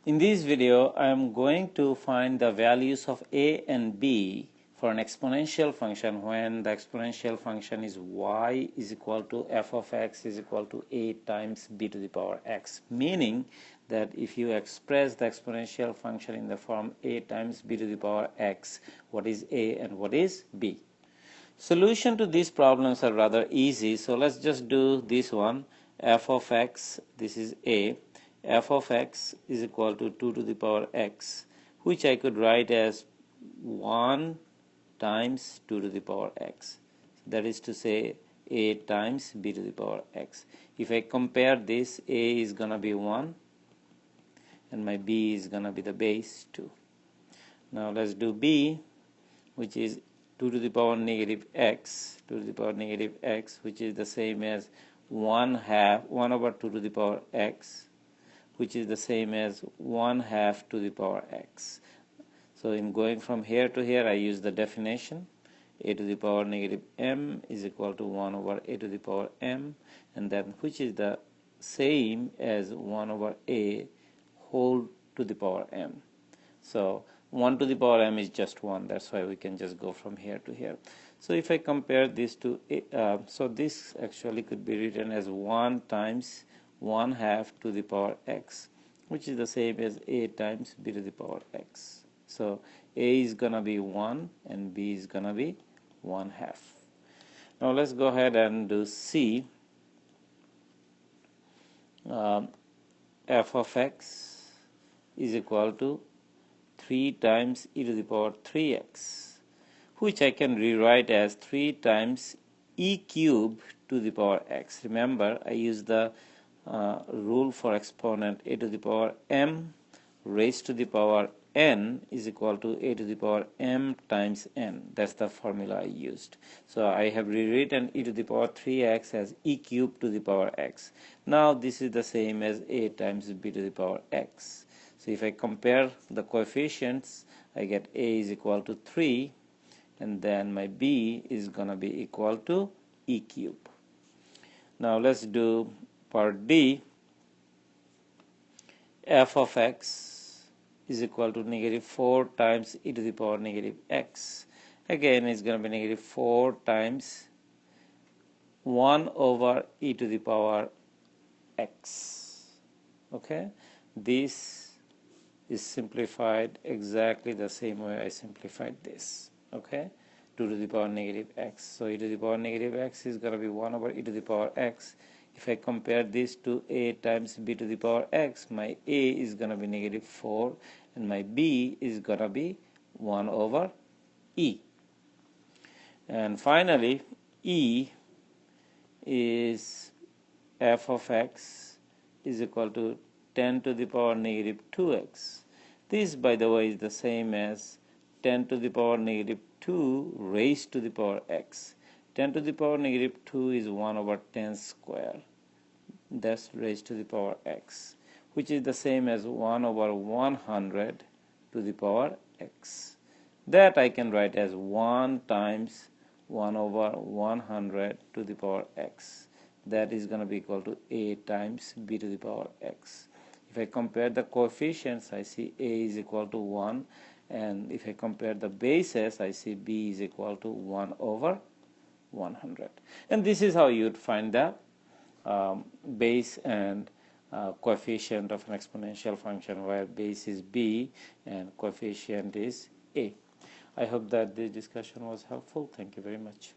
In this video, I am going to find the values of a and b for an exponential function when the exponential function is y is equal to f of x is equal to a times b to the power x, meaning that if you express the exponential function in the form a times b to the power x, what is a and what is b? Solution to these problems are rather easy, so let's just do this one. F of x, this is a, f of x is equal to 2 to the power x, which I could write as 1 times 2 to the power x. That is to say a times b to the power x. If I compare this, a is going to be 1 and my b is going to be the base 2. Now let's do b, which is 2 to the power negative x, 2 to the power negative x, which is the same as 1 over 2 to the power x, which is the same as 1/2 to the power x. So in going from here to here, I use the definition. A to the power negative m is equal to 1 over a to the power m, and then which is the same as 1 over a whole to the power m. So 1 to the power m is just 1, that's why we can just go from here to here. So if I compare this to a, so this actually could be written as 1 times 1/2 to the power x, which is the same as a times b to the power x. So a is gonna be 1 and b is gonna be 1/2. Now let's go ahead and do c. F of x is equal to 3 times e to the power 3x, which I can rewrite as 3 times e cubed to the power x. Remember, I use the rule for exponent a to the power m raised to the power n is equal to a to the power m times n. That's the formula I used. So I have rewritten e to the power 3x as e cubed to the power x. Now this is the same as a times b to the power x. So if I compare the coefficients, I get a is equal to 3 and then my b is gonna be equal to e cubed. Now let's do part D. F of x is equal to negative 4 times e to the power negative x. Again, it's going to be negative 4 times 1 over e to the power x. Okay, this is simplified exactly the same way I simplified this. Okay, 2 to the power negative x. So e to the power negative x is going to be 1 over e to the power x. If I compare this to a times b to the power x, my a is going to be negative 4 and my b is going to be 1 over e. And finally, e is f of x is equal to 10 to the power negative 2x. This, by the way, is the same as 10 to the power negative 2 raised to the power x. 10 to the power negative 2 is 1 over 10 square. That's raised to the power x, which is the same as 1 over 100 to the power x. That I can write as 1 times 1 over 100 to the power x. That is going to be equal to a times b to the power x. If I compare the coefficients, I see a is equal to 1, and if I compare the bases, I see b is equal to 1 over 100. And this is how you would find the base and coefficient of an exponential function, where base is b and coefficient is a. I hope that this discussion was helpful. Thank you very much.